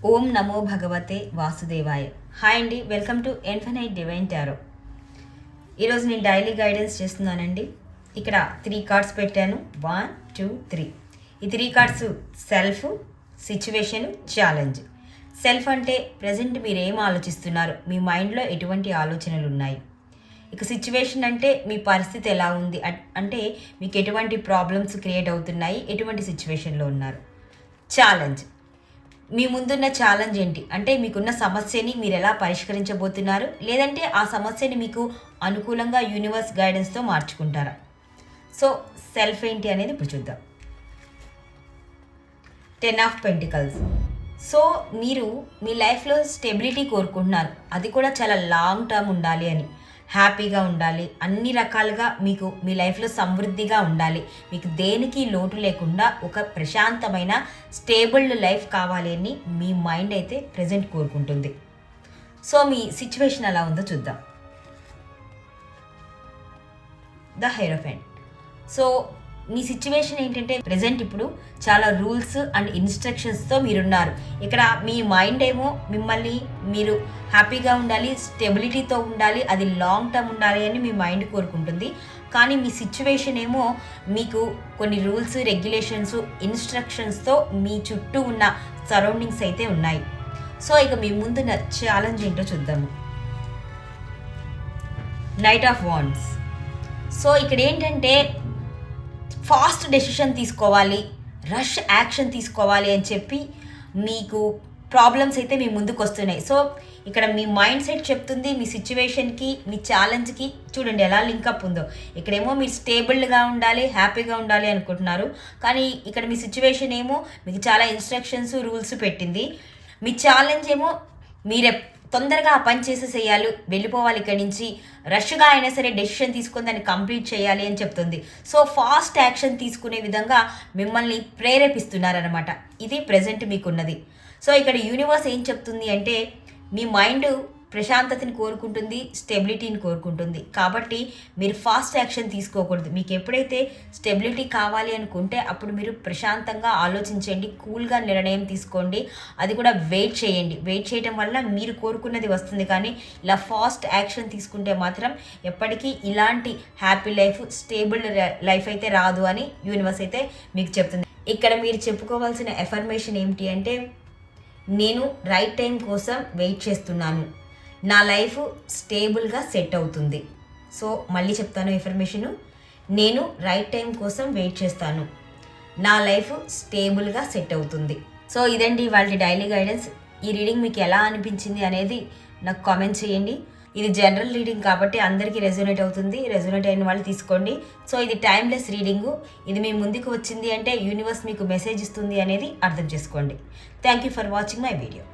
ఓం నమో భగవతే వాసుదేవాయ. హాయ్ అండి, welcome to infinite divine tarot. ఈరోజు నేను డైలీ గైడెన్స్ చేస్తున్నానండి. ఇక్కడ 3 కార్డ్స్ పెట్టాను. 1 2 3. ఈ 3 cards self, situation, challenge. Self అంటే ప్రజెంట్ మీరు ఏం ఆలోచిస్తున్నారు, మీ మైండ్లో ఎటువంటి ఆలోచనలు ఉన్నాయి. ఇక సిచ్యువేషన్ అంటే మీ పరిస్థితి ఎలా ఉంది, అంటే మీకు ఎటువంటి ప్రాబ్లమ్స్ క్రియేట్ అవుతున్నాయి, ఎటువంటి సిచ్యువేషన్లో ఉన్నారు. ఛాలెంజ్, మీ ముందున్న ఛాలెంజ్ ఏంటి, అంటే మీకున్న సమస్యని మీరు ఎలా పరిష్కరించబోతున్నారు, లేదంటే ఆ సమస్యని మీకు అనుకూలంగా యూనివర్స్ గైడెన్స్తో మార్చుకుంటారా. సో సెల్ఫ్ ఏంటి అనేది ఇప్పుడు చూద్దాం. 10 ఆఫ్ పెంటికల్స్. సో మీరు మీ లైఫ్లో స్టెబిలిటీ కోరుకుంటున్నారు, అది కూడా చాలా లాంగ్ టర్మ్ ఉండాలి అని. హ్యాపీగా ఉండాలి, అన్ని రకాలుగా మీకు మీ లైఫ్లో సమృద్ధిగా ఉండాలి, మీకు దేనికి లోటు లేకుండా ఒక ప్రశాంతమైన స్టేబుల్డ్ లైఫ్ కావాలి అని మీ మైండ్ అయితే ప్రజెంట్ కోరుకుంటుంది. సో మీ సిచ్యువేషన్ ఎలా ఉందో చూద్దాం. The hierophant. So me situation ఏంటంటే ప్రజెంట్ ఇప్పుడు చాలా రూల్స్ అండ్ ఇన్స్ట్రక్షన్స్తో మీరున్నారు. ఇక్కడ మీ మైండ్ ఏమో మిమ్మల్ని మీరు హ్యాపీగా ఉండాలి, స్టెబిలిటీతో ఉండాలి, అది లాంగ్ టర్మ్ ఉండాలి అని మీ మైండ్ కోరుకుంటుంది. కానీ మీ సిచ్యువేషన్ ఏమో మీకు కొన్ని రూల్స్, రెగ్యులేషన్స్, ఇన్స్ట్రక్షన్స్తో మీ చుట్టూ ఉన్న సరౌండింగ్స్ అయితే ఉన్నాయి. సో ఇక మీ ముందున్న ఛాలెంజ్ ఏంటో చూద్దాము. Knight of wands. సో ఇక్కడ ఏంటంటే ఫాస్ట్ డెసిషన్ తీసుకోవాలి, రష్ యాక్షన్ తీసుకోవాలి అని చెప్పి మీకు ప్రాబ్లమ్స్ అయితే మీ ముందుకు వస్తున్నాయి. సో ఇక్కడ మీ మైండ్ సెట్ చెప్తుంది మీ సిచ్యువేషన్కి, మీ ఛాలెంజ్కి. చూడండి ఎలా లింకప్ ఉందో. ఇక్కడేమో మీరు స్టేబుల్గా ఉండాలి, హ్యాపీగా ఉండాలి అనుకుంటున్నారు, కానీ ఇక్కడ మీ సిచ్యువేషన్ ఏమో మీకు చాలా ఇన్స్ట్రక్షన్స్, రూల్స్ పెట్టింది. మీ ఛాలెంజ్ ఏమో మీరే తొందరగా ఆ పని చేసేసేయాలి, వెళ్ళిపోవాలి ఇక్కడి నుంచి, రష్గా అయినా సరే డెసిషన్ తీసుకొని దాన్ని కంప్లీట్ చేయాలి అని చెప్తుంది. సో ఫాస్ట్ యాక్షన్ తీసుకునే విధంగా మిమ్మల్ని ప్రేరేపిస్తున్నారనమాట. ఇది ప్రజెంట్ మీకున్నది. సో ఇక్కడ యూనివర్స్ ఏం చెప్తుంది అంటే మీ మైండ్ ప్రశాంతతని కోరుకుంటుంది, స్టెబిలిటీని కోరుకుంటుంది. కాబట్టి మీరు ఫాస్ట్ యాక్షన్ తీసుకోకూడదు. మీకు ఎప్పుడైతే స్టెబిలిటీ కావాలి అనుకుంటే అప్పుడు మీరు ప్రశాంతంగా ఆలోచించండి, కూల్గా నిర్ణయం తీసుకోండి, అది కూడా వెయిట్ చేయండి. వెయిట్ చేయడం వల్ల మీరు కోరుకున్నది వస్తుంది. కానీ ఇలా ఫాస్ట్ యాక్షన్ తీసుకుంటే మాత్రం ఎప్పటికీ ఇలాంటి హ్యాపీ లైఫ్, స్టేబుల్ లైఫ్ అయితే రాదు అని యూనివర్స్ అయితే మీకు చెప్తుంది. ఇక్కడ మీరు చెప్పుకోవాల్సిన ఎఫర్మేషన్ ఏమిటి అంటే నేను రైట్ టైం కోసం వెయిట్ చేస్తున్నాను, నా లైఫ్ స్టేబుల్గా సెట్ అవుతుంది. సో మళ్ళీ చెప్తాను ఇన్ఫర్మేషను, నేను రైట్ టైం కోసం వెయిట్ చేస్తాను, నా లైఫ్ స్టేబుల్గా సెట్ అవుతుంది. సో ఇదండి వాళ్ళ డైలీ గైడెన్స్. ఈ రీడింగ్ మీకు ఎలా అనిపించింది అనేది నాకు కామెంట్ చేయండి. ఇది జనరల్ రీడింగ్ కాబట్టి అందరికీ రెజొనేట్ అవుతుంది. రెజొనేట్ అయిన వాళ్ళు తీసుకోండి. సో ఇది టైమ్లెస్ రీడింగు. ఇది మీ ముందుకు వచ్చింది అంటే యూనివర్స్ మీకు మెసేజ్ ఇస్తుంది అనేది అర్థం చేసుకోండి. Thank you for watching my video.